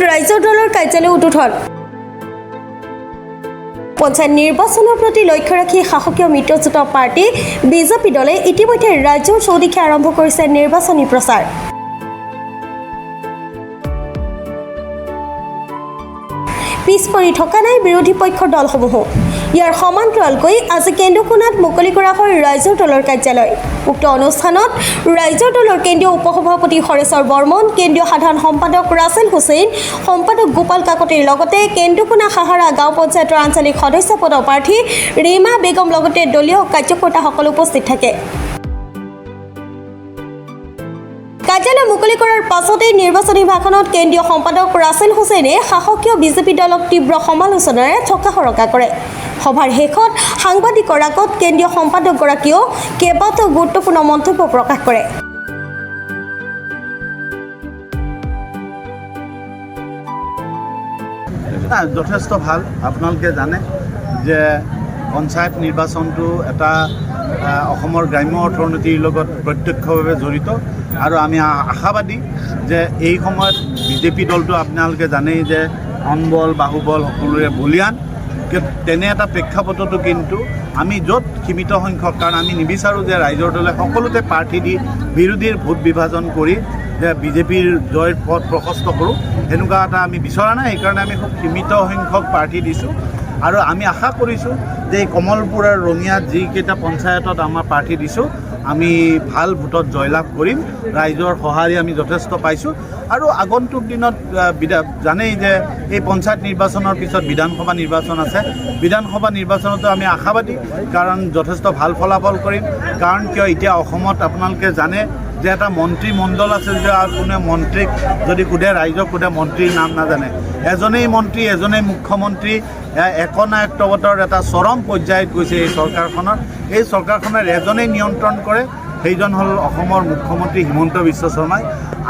ৰাইজৰ দলৰ কাৰ্যালয় উদ্বোধন। পঞ্চায়ত নিৰ্বাচনৰ প্ৰতি লক্ষ্য ৰাখি শাসকীয় মিত্ৰজোঁট পাৰ্টি বিজেপি দলে ইতিমধ্যে ৰাজ্যৰ চৌদিশে আৰম্ভ কৰিছে নিৰ্বাচনী প্ৰচাৰ। পিছ পৰি থকা নাই বিৰোধী পক্ষৰ দলসমূহো। ইয়াৰ সমান্তৰালকৈ আজি কেন্দুকোনাত মুকলি কৰা হয় ৰাইজৰ দলৰ কাৰ্যালয়। উক্ত অনুষ্ঠানত ৰাইজৰ দলৰ কেন্দ্ৰীয় উপসভাপতি হৰেশ্বৰ বৰ্মন, কেন্দ্ৰীয় সাধাৰণ সম্পাদক ৰাছেল হুছেইন, সম্পাদক গোপাল কাকতিৰ লগতে কেন্দুকোনা সাহাৰা গাঁও পঞ্চায়তৰ আঞ্চলিক সদস্য পদৰ প্ৰাৰ্থী ৰীমা বেগম লগতে দলীয় কাৰ্যকৰ্তাসকল উপস্থিত থাকে। কাৰ্যালয় মুকলি কৰাৰ পাছতেই নিৰ্বাচনী ভাষণত কেন্দ্ৰীয় সম্পাদক ৰাছেল হুছেইনে শাসকীয় বিজেপি দলক তীব্ৰ সমালোচনাৰে থকাসৰকা কৰে। সভাৰ শেষত সাংবাদিকৰ আগত কেন্দ্ৰীয় সম্পাদকগৰাকীয়েও কেইবাটাও গুৰুত্বপূৰ্ণ মন্তব্য প্ৰকাশ কৰে। যথেষ্ট ভাল। আপোনালোকে জানে যে পঞ্চায়ত নিৰ্বাচনটো এটা অসমৰ গ্ৰাম্য অৰ্থনীতিৰ লগত প্ৰত্যক্ষভাৱে জড়িত আৰু আমি আশাবাদী যে এই সময়ত বিজেপি দলটো আপোনালোকে জানেই যে অনবল বাহুবল সকলোৰে বলিয়ান। তেনে এটা প্ৰেক্ষাপটতো কিন্তু আমি য'ত সীমিত সংখ্যক, কাৰণ আমি নিবিচাৰোঁ যে ৰাইজৰ দলে সকলোতে প্ৰাৰ্থী দি বিৰোধীৰ ভোট বিভাজন কৰি যে বিজেপিৰ জয়ৰ পথ প্ৰশস্ত কৰোঁ, সেনেকুৱা এটা আমি বিচৰা নাই। সেইকাৰণে আমি খুব সীমিত সংখ্যক প্ৰাৰ্থী দিছোঁ আৰু আমি আশা কৰিছোঁ যে এই কমলপুৰ আৰু ৰঙিয়াত যিকেইটা পঞ্চায়তত আমাৰ প্ৰাৰ্থী দিছোঁ আমি ভাল ভোটত জয়লাভ কৰিম। ৰাইজৰ সঁহাৰি আমি যথেষ্ট পাইছোঁ আৰু আগন্তুক দিনত জানেই যে এই পঞ্চায়ত নিৰ্বাচনৰ পিছত বিধানসভা নিৰ্বাচন আছে। বিধানসভা নিৰ্বাচনতো আমি আশাবাদী, কাৰণ যথেষ্ট ভাল ফলাফল কৰিম। কাৰণ কিয় এতিয়া অসমত আপোনালোকে জানে যে এটা মন্ত্ৰীমণ্ডল আছে যে কোনে মন্ত্ৰীক যদি সোধে, ৰাইজক সোধে, মন্ত্ৰীৰ নাম নাজানে। এজনেই মন্ত্ৰী, এজনেই মুখ্যমন্ত্ৰী, একনায়কত্বৰ এটা চৰম পৰ্যায়ত গৈছে এই চৰকাৰখনৰ। এই চৰকাৰখনৰ এজনেই নিয়ন্ত্ৰণ কৰে, সেইজন হ'ল অসমৰ মুখ্যমন্ত্ৰী হিমন্ত বিশ্ব শৰ্মাই।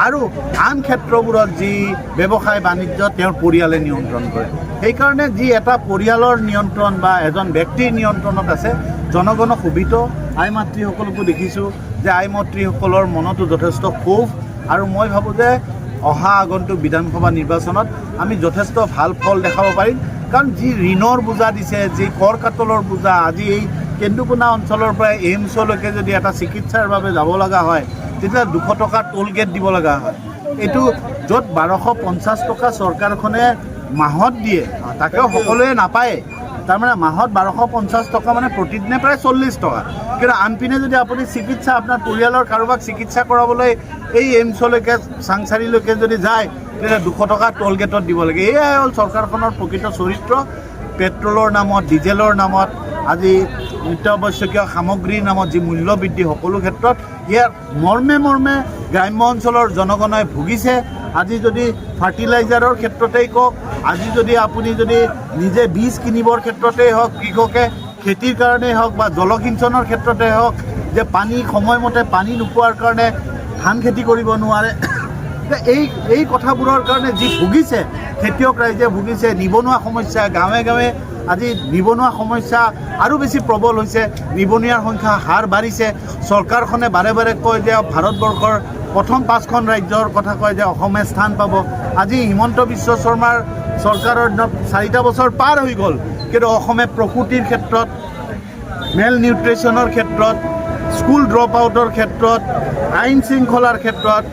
আৰু আন ক্ষেত্ৰবোৰত যি ব্যৱসায় বাণিজ্য তেওঁৰ পৰিয়ালে নিয়ন্ত্ৰণ কৰে। সেইকাৰণে যি এটা পৰিয়ালৰ নিয়ন্ত্ৰণ বা এজন ব্যক্তিৰ নিয়ন্ত্ৰণত আছে, জনগণ শোভিত। আই মাতৃসকলকো দেখিছোঁ যে আই মাতৃসকলৰ মনতো যথেষ্ট ক্ষোভ আৰু মই ভাবোঁ যে অহা আগন্তুক বিধানসভা নিৰ্বাচনত আমি যথেষ্ট ভাল ফল দেখাব পাৰিম। কাৰণ যি ঋণৰ বোজা দিছে, যি কৰ কাতলৰ বোজা, আজি এই কেন্দুকোনা অঞ্চলৰ পৰা এইমছলৈকে যদি এটা চিকিৎসাৰ বাবে যাব লগা হয়, তেতিয়া 200 টকা টোল গেট দিব লগা হয়। এইটো য'ত 1250 টকা চৰকাৰখনে মাহত দিয়ে, তাকেও সকলোৱে নাপায়। তাৰমানে মাহত 1250 টকা মানে প্ৰতিদিনে প্ৰায় 40 টকা। কিন্তু আনপিনে যদি আপুনি চিকিৎসা আপোনাৰ পৰিয়ালৰ কাৰোবাক চিকিৎসা কৰাবলৈ এই এইমছলৈকে চাংচাৰিলৈকে যদি যায়, তেতিয়া 200 টকা টোল গেটত দিব লাগে। এয়াই হ'ল চৰকাৰখনৰ প্ৰকৃত চৰিত্ৰ। পেট্ৰলৰ নামত, ডিজেলৰ নামত, আজি নিত্যাৱশ্যকীয় সামগ্ৰীৰ নামত যি মূল্য বৃদ্ধি, সকলো ক্ষেত্ৰত ইয়াৰ মৰ্মে মৰ্মে গ্ৰাম্য অঞ্চলৰ জনগণই ভুগিছে। আজি যদি ফাৰ্টিলাইজাৰৰ ক্ষেত্ৰতেই কওক, আজি যদি আপুনি যদি নিজে বীজ কিনিবৰ ক্ষেত্ৰতেই হওক, কৃষকে খেতিৰ কাৰণেই হওক বা জলসিঞ্চনৰ ক্ষেত্ৰতে হওক, যে পানী সময়মতে পানী নোপোৱাৰ কাৰণে ধান খেতি কৰিব নোৱাৰে, এই কথাবোৰৰ কাৰণে যি ভুগিছে খেতিয়ক ৰাইজে ভুগিছে। নিবনুৱা সমস্যা, গাঁৱে গাঁৱে আজি নিবনুৱা সমস্যা আৰু বেছি প্ৰবল হৈছে। নিবনুৱাৰ সংখ্যা হাৰ বাঢ়িছে। চৰকাৰখনে বাৰে বাৰে কয় যে ভাৰতবৰ্ষৰ প্ৰথম 5খন ৰাজ্যৰ কথা কয় যে অসমে স্থান পাব। আজি হিমন্ত বিশ্ব শৰ্মাৰ চৰকাৰৰ দিনত 4টা বছৰ পাৰ হৈ গ'ল, কিন্তু অসমে প্ৰসূতিৰ ক্ষেত্ৰত, মেল নিউট্ৰিশ্যনৰ ক্ষেত্ৰত, স্কুল ড্ৰপ আউটৰ ক্ষেত্ৰত, আইন শৃংখলাৰ ক্ষেত্ৰত,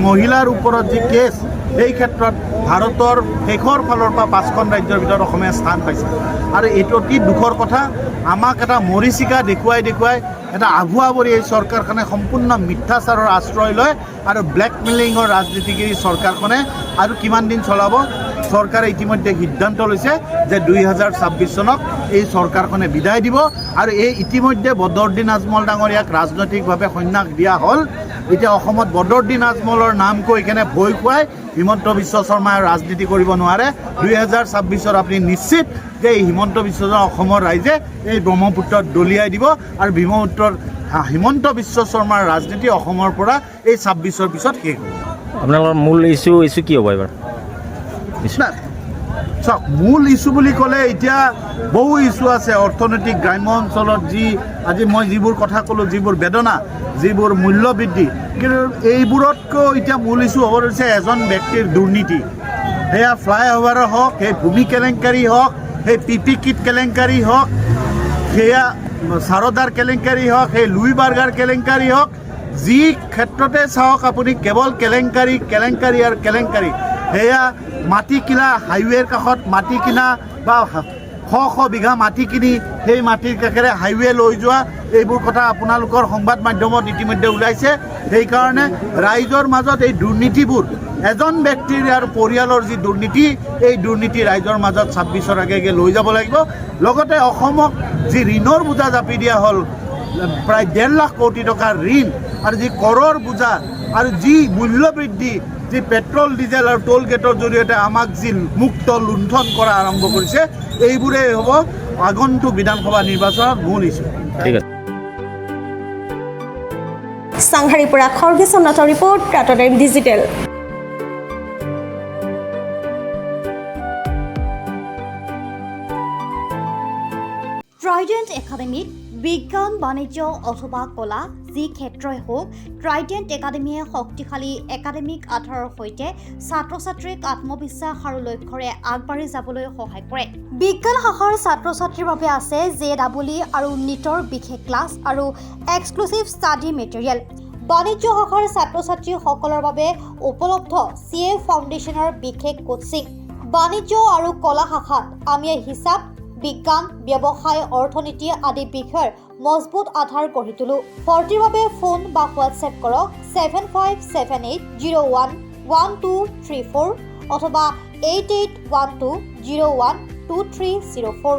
মহিলাৰ ওপৰত যি কেছ, এই ক্ষেত্ৰত ভাৰতৰ শেষৰ ফালৰ পৰা 5খন ৰাজ্যৰ ভিতৰত অসমে স্থান পাইছে। আৰু এইটো অতি দুখৰ কথা। আমাক এটা মৰিচিকা দেখুৱাই এটা আভুৱা কৰি এই চৰকাৰখনে সম্পূৰ্ণ মিথ্যাচাৰৰ আশ্ৰয় লয় আৰু ব্লেকমেইলিঙৰ ৰাজনীতি কৰি চৰকাৰখনে আৰু কিমান দিন চলাব। চৰকাৰে ইতিমধ্যে সিদ্ধান্ত লৈছে যে 2026 চনক এই চৰকাৰখনে বিদায় দিব আৰু এই ইতিমধ্যে বদৰুদ্দিন আজমল ডাঙৰীয়াক ৰাজনৈতিকভাৱে সন্ন্যাস দিয়া হ'ল। এতিয়া অসমত বদৰুদ্দিন আজমলৰ নাম কৈ কেনে ভয় খুৱাই হিমন্ত বিশ্ব শৰ্মাই ৰাজনীতি কৰিব নোৱাৰে। 2026 আপুনি নিশ্চিত যে এই হিমন্ত বিশ্ব শৰ্মা অসমৰ ৰাইজে এই ব্ৰহ্মপুত্ৰত দলিয়াই দিব আৰু হিমন্ত বিশ্ব শৰ্মাৰ ৰাজনীতি অসমৰ পৰা এই 26ৰ পিছত শেষ হ'ব। আপোনালোকৰ মূল ইছ্যু কি হ'ব এইবাৰ? চাওক মূল ইস্যু বুলি ক'লে এতিয়া বহু ইস্যু আছে অৰ্থনৈতিক গ্ৰাম্য অঞ্চলত আজি মই যিবোৰ কথা ক'লোঁ যিবোৰ বেদনা যিবোৰ মূল্য বৃদ্ধি কিন্তু এইবোৰতকৈ এতিয়া মূল ইস্যু হ'ব ধৰিছে এজন ব্যক্তিৰ দুৰ্নীতি সেয়া ফ্লাইঅভাৰৰ হওক সেই ভূমি কেলেংকাৰী হওক সেই পিপি কিট কেলেংকাৰী হওক সেয়া সাৰদাৰ কেলেংকাৰী হওক সেই লুই বাৰ্গাৰ কেলেংকাৰী হওক যি ক্ষেত্ৰতে চাওক আপুনি কেৱল কেলেংকাৰী আৰু কেলেংকাৰী সেয়া মাটি কিনা হাইৱেৰ কাষত মাটি কিনা বা শ বিঘা মাটি কিনি সেই মাটিৰ কাষেৰে হাইৱে লৈ যোৱা এইবোৰ কথা আপোনালোকৰ সংবাদ মাধ্যমত ইতিমধ্যে ওলাইছে সেইকাৰণে ৰাইজৰ মাজত এই দুৰ্নীতিবোৰ এজন ব্যক্তিৰ আৰু পৰিয়ালৰ যি দুৰ্নীতি এই দুৰ্নীতি ৰাইজৰ মাজত 26ৰ আগে লৈ যাব লাগিব লগতে অসমক যি ঋণৰ বোজা জাপি দিয়া হ'ল প্ৰায় 1.5 লাখ কোটি টকাৰ ঋণ আৰু যি কৰৰ বোজা আৰু যি মূল্য বৃদ্ধি যি পেট্ৰল ডিজেল আৰু টোল গেটৰ জৰিয়তে আমাক যি মুক্ত লুণ্ঠন কৰা আৰম্ভ কৰিছে এইবোৰেই হ'ব আগন্তুক বিধানসভা নিৰ্বাচনত মূল ইস্যু ঠিক আছে চাংহাৰীৰ পৰা খৰ্গী সোমনাথৰ ৰিপৰ্ট প্ৰাতঃ ডিজিটেল। ট্ৰাইডেণ্ট একাডেমীত বিজ্ঞান বাণিজ্য অথবা কলা যি ক্ষেত্ৰই হওক ট্ৰাইডেণ্ট একাডেমীয়ে শক্তিশালী একাডেমিক আধাৰৰ সৈতে ছাত্ৰ ছাত্ৰীক আত্মবিশ্বাস আৰু লক্ষ্যৰে আগবাঢ়ি যাবলৈ সহায় কৰে। বিজ্ঞান শাখাৰ ছাত্ৰ ছাত্ৰীৰ বাবে আছে JEE আৰু NEETৰ বিশেষ ক্লাছ আৰু এক্সক্লুচিভ ষ্টাডি মেটেৰিয়েল। বাণিজ্য শাখাৰ ছাত্ৰ ছাত্ৰীসকলৰ বাবে উপলব্ধ CA ফাউণ্ডেশ্যনৰ বিশেষ কোচিং। বাণিজ্য আৰু কলা শাখাত আমি হিচাপ বিজ্ঞান ব্যৱসায় অৰ্থনীতি আদি বিষয়ৰ মজবুত আধাৰ গঢ়ি তোলো। ভৰ্তিৰ বাবে ফোন বা হোৱাটছএপ কৰক 7578011234 অথবা 8812012304।